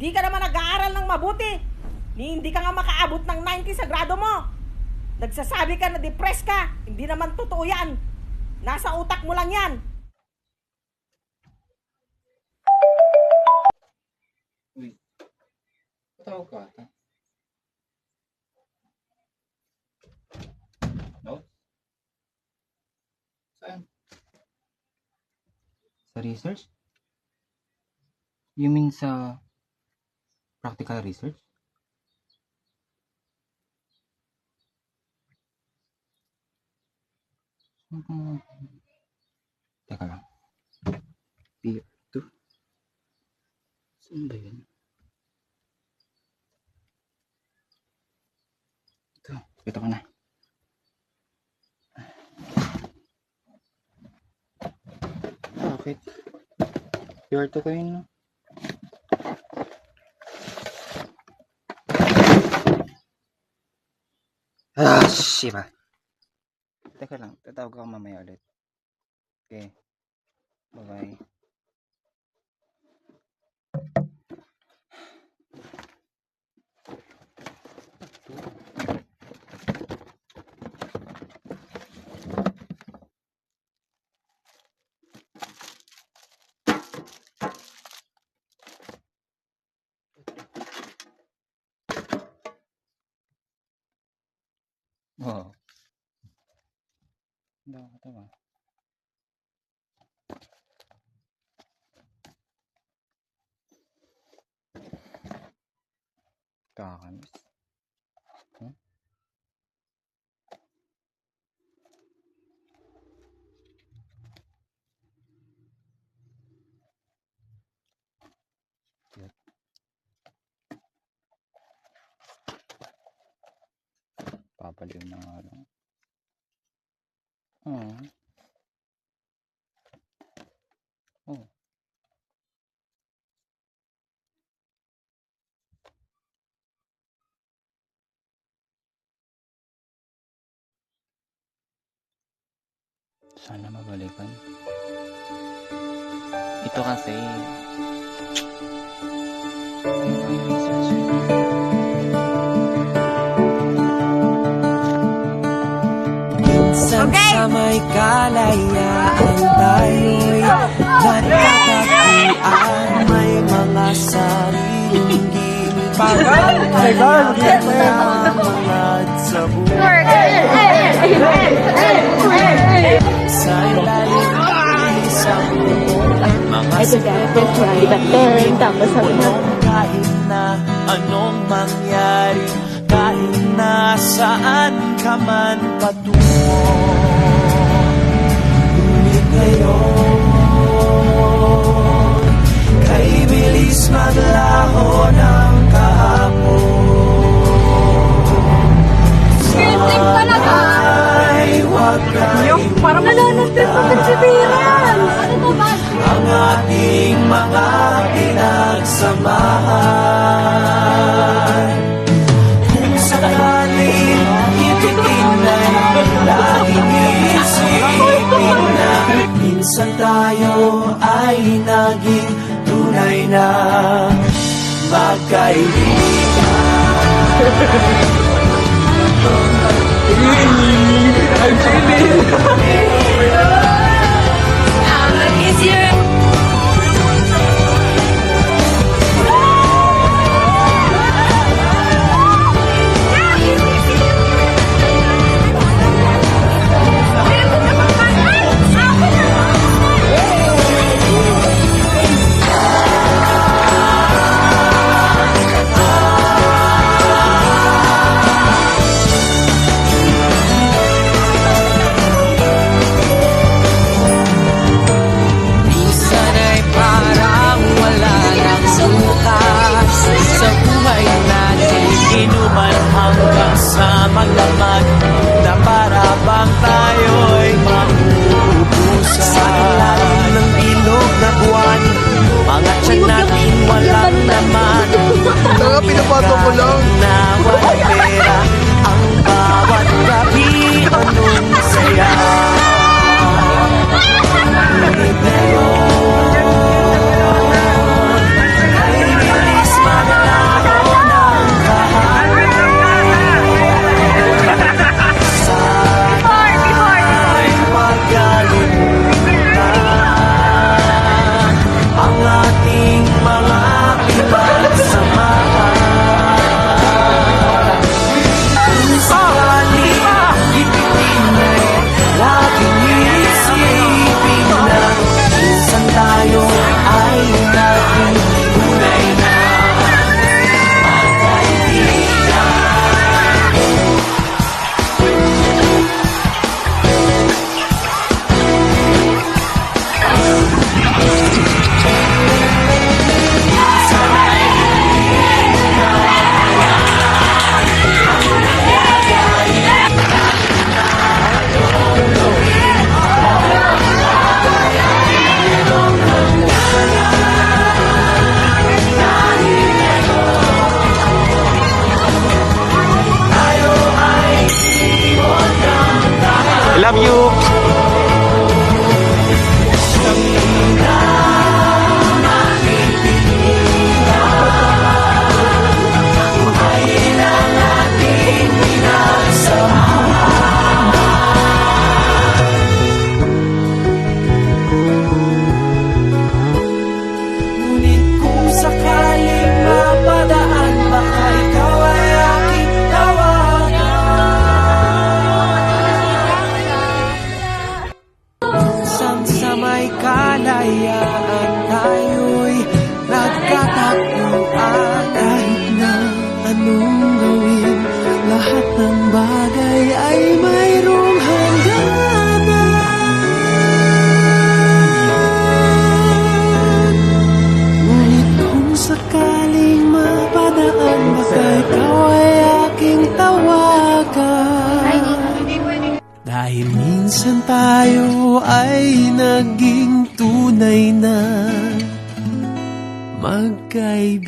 Di ka naman nag-aaral ng mabuti. Hindi ka nga makaabot ng 90 sa grado mo. Nagsasabi ka na depressed ka. Hindi naman totoo yan. Nasa utak mo lang yan. Uy, patawag ka ata. No? Saan? Sa research? You mean sa practical research? Teka lang. Beer 2. Saan ba yun? Ito ko na. Bakit? Beer 2 ko yun, no? Shiba. Teka lang, tatawag ako mamaya ulit. Okay. Bye-bye. Wow. Hindi ako katawa. Kakamiss. Huh? Yep. Papaliw na nga lang. Oh. Oh. Sana mabalikan. Ito kasi minsan sa may kalayaan tayo'y natatagpuan. May mga sariling gilid pagkakayamangat sa buhay. Sa ilalim ng isang mga sinabi kahit na anong mangyari, kahit na saan ka man patungo. Ngunit ngayon, kay bilis maglaho ng kahapon. Sana'y huwag kayong Parang nananagtin pa si Biran. Ano to ba? ang ating mga pinagsamahan. Kung sakaling ititinay, laging isipin na minsan tayo ay naging tunay na magkaibigan. Pinapato mo lang. Na walang pera ang bawat gabi, anong saya. Ngunit ngayon ay bilis ng bagay ay mayroong hangganan. Ngunit kung sakaling mapadaan, baka ikaw ay aking tawagan. Dahil minsan tayo ay naging tunay na magkaibigan.